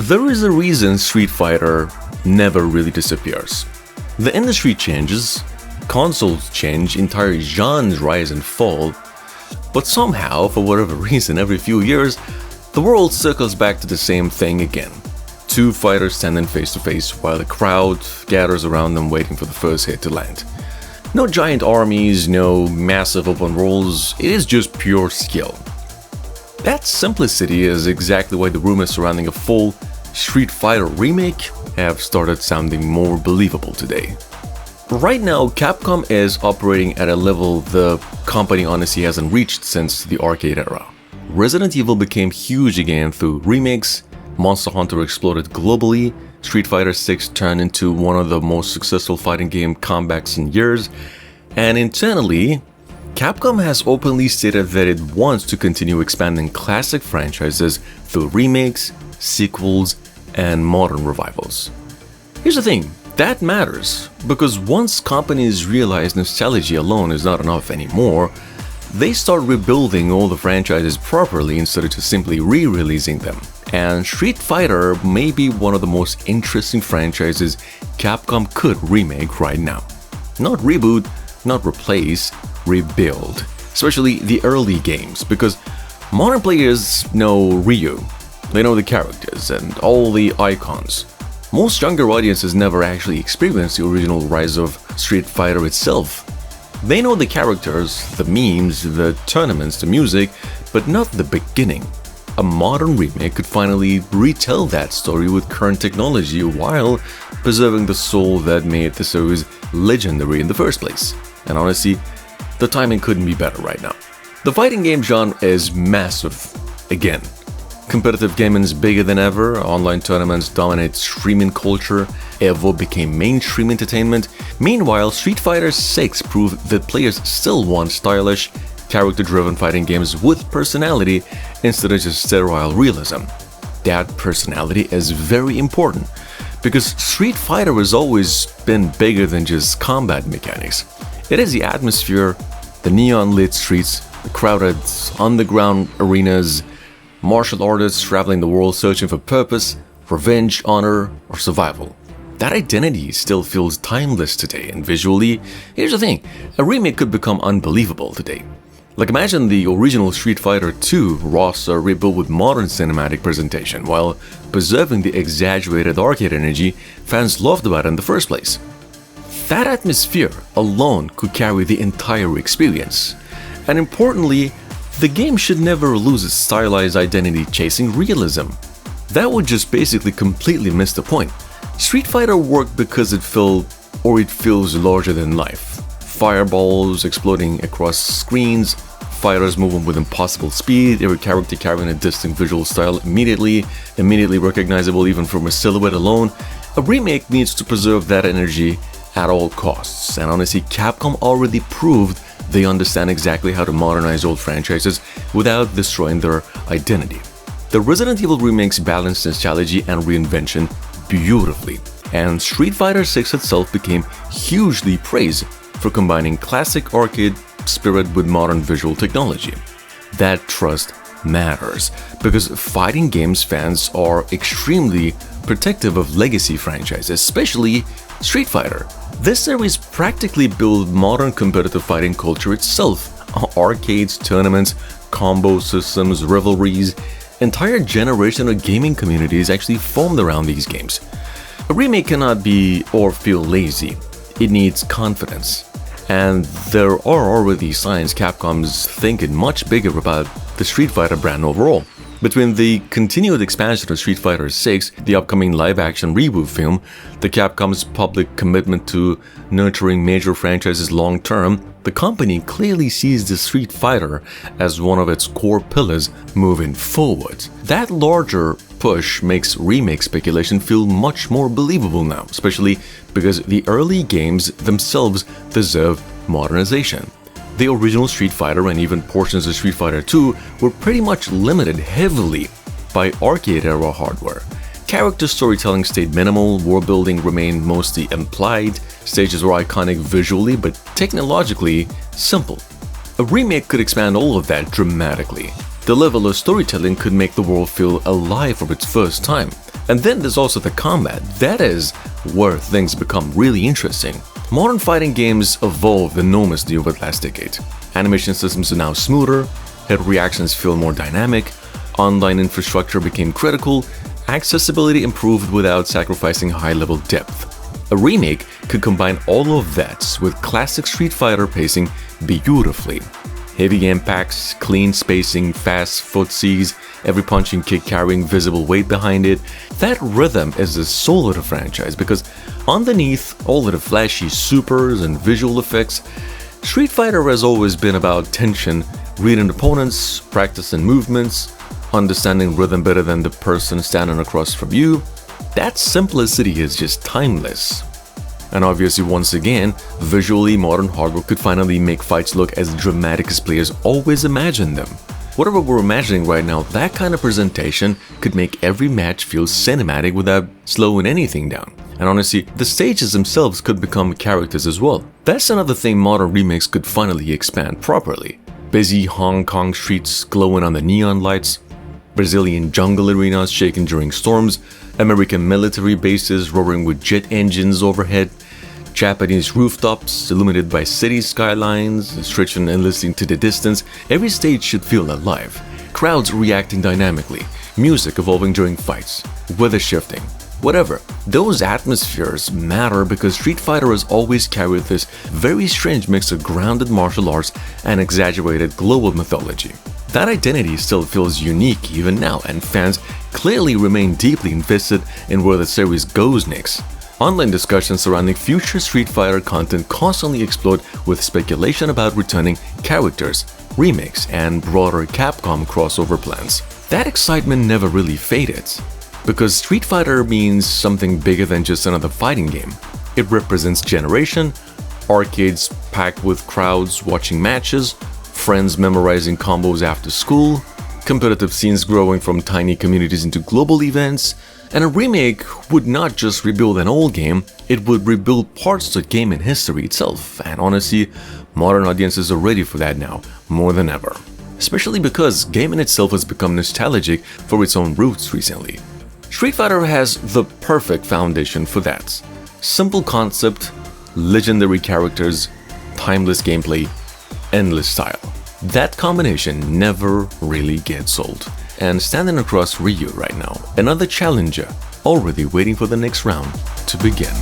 There is a reason Street Fighter never really disappears. The industry changes, consoles change, entire genres rise and fall, but somehow, for whatever reason, every few years, the world circles back to the same thing again. Two fighters standing face to face while the crowd gathers around them waiting for the first hit to land. No giant armies, no massive open worlds, it is just pure skill. That simplicity is exactly why the rumors surrounding a full Street Fighter remake have started sounding more believable today. Right now, Capcom is operating at a level the company honestly hasn't reached since the arcade era. Resident Evil became huge again through remakes, Monster Hunter exploded globally, Street Fighter 6 turned into one of the most successful fighting game comebacks in years, and internally, Capcom has openly stated that it wants to continue expanding classic franchises through remakes, sequels, and modern revivals. Here's the thing, that matters, because once companies realize nostalgia alone is not enough anymore, they start rebuilding all the franchises properly instead of just simply re-releasing them. And Street Fighter may be one of the most interesting franchises Capcom could remake right now. Not reboot, not replace, rebuild. Especially the early games, because modern players know Ryu, they know the characters and all the icons. Most younger audiences never actually experienced the original rise of Street Fighter itself. They know the characters, the memes, the tournaments, the music, but not the beginning. A modern remake could finally retell that story with current technology while preserving the soul that made the series legendary in the first place. And honestly, the timing couldn't be better right now. The fighting game genre is massive again. Competitive gaming is bigger than ever, online tournaments dominate streaming culture, Evo became mainstream entertainment. Meanwhile, Street Fighter 6 proved that players still want stylish, character-driven fighting games with personality instead of just sterile realism. That personality is very important, because Street Fighter has always been bigger than just combat mechanics. It is the atmosphere, the neon-lit streets, the crowded underground arenas, martial artists traveling the world searching for purpose, revenge, honor, or survival. That identity still feels timeless today, and visually, here's the thing, a remake could become unbelievable today. Like imagine the original Street Fighter 2 roster rebuilt with modern cinematic presentation while preserving the exaggerated arcade energy fans loved about it in the first place. That atmosphere alone could carry the entire experience. And importantly, the game should never lose its stylized identity chasing realism. That would just basically completely miss the point. Street Fighter worked because it feels larger than life. Fireballs exploding across screens, fighters moving with impossible speed, every character carrying a distinct visual style immediately recognizable even from a silhouette alone. A remake needs to preserve that energy at all costs, and honestly, Capcom already proved they understand exactly how to modernize old franchises without destroying their identity. The Resident Evil remakes balanced nostalgia and reinvention beautifully, and Street Fighter 6 itself became hugely praised for combining classic arcade spirit with modern visual technology. That trust matters, because fighting games fans are extremely protective of legacy franchises, especially Street Fighter. This series practically built modern competitive fighting culture itself. Arcades, tournaments, combo systems, rivalries, entire generation of gaming communities actually formed around these games. A remake cannot be or feel lazy. It needs confidence. And there are already signs Capcom's thinking much bigger about the Street Fighter brand overall. Between the continued expansion of Street Fighter 6, the upcoming live-action reboot film, the Capcom's public commitment to nurturing major franchises long-term, the company clearly sees the Street Fighter as one of its core pillars moving forward. That larger push makes remake speculation feel much more believable now, especially because the early games themselves deserve modernization. The original Street Fighter and even portions of Street Fighter 2 were pretty much limited heavily by arcade-era hardware. Character storytelling stayed minimal, world building remained mostly implied, stages were iconic visually but technologically simple. A remake could expand all of that dramatically. The level of storytelling could make the world feel alive for its first time. And then there's also the combat. That is where things become really interesting. Modern fighting games evolved enormously over the last decade. Animation systems are now smoother, hit reactions feel more dynamic, online infrastructure became critical, accessibility improved without sacrificing high-level depth. A remake could combine all of that with classic Street Fighter pacing beautifully. Heavy impacts, clean spacing, fast footsies, every punch and kick carrying visible weight behind it. That rhythm is the soul of the franchise because underneath all of the flashy supers and visual effects, Street Fighter has always been about tension, reading opponents, practicing movements, understanding rhythm better than the person standing across from you. That simplicity is just timeless. And obviously, once again, visually modern hardware could finally make fights look as dramatic as players always imagined them. Whatever we're imagining right now, that kind of presentation could make every match feel cinematic without slowing anything down. And honestly, the stages themselves could become characters as well. That's another thing modern remakes could finally expand properly. Busy Hong Kong streets glowing under neon lights, Brazilian jungle arenas shaking during storms, American military bases roaring with jet engines overhead, Japanese rooftops illuminated by city skylines stretching endlessly into the distance. Every stage should feel alive, crowds reacting dynamically, music evolving during fights, weather shifting. Whatever, those atmospheres matter because Street Fighter has always carried this very strange mix of grounded martial arts and exaggerated global mythology. That identity still feels unique even now, and fans clearly remain deeply invested in where the series goes next. Online discussions surrounding future Street Fighter content constantly explode with speculation about returning characters, remakes, and broader Capcom crossover plans. That excitement never really faded, because Street Fighter means something bigger than just another fighting game. It represents generation, arcades packed with crowds watching matches, friends memorizing combos after school, competitive scenes growing from tiny communities into global events, and a remake would not just rebuild an old game, it would rebuild parts of gaming history itself, and honestly, modern audiences are ready for that now, more than ever. Especially because gaming itself has become nostalgic for its own roots recently. Street Fighter has the perfect foundation for that. Simple concept, legendary characters, timeless gameplay, endless style. That combination never really gets old. And standing across Ryu right now, another challenger, already waiting for the next round to begin.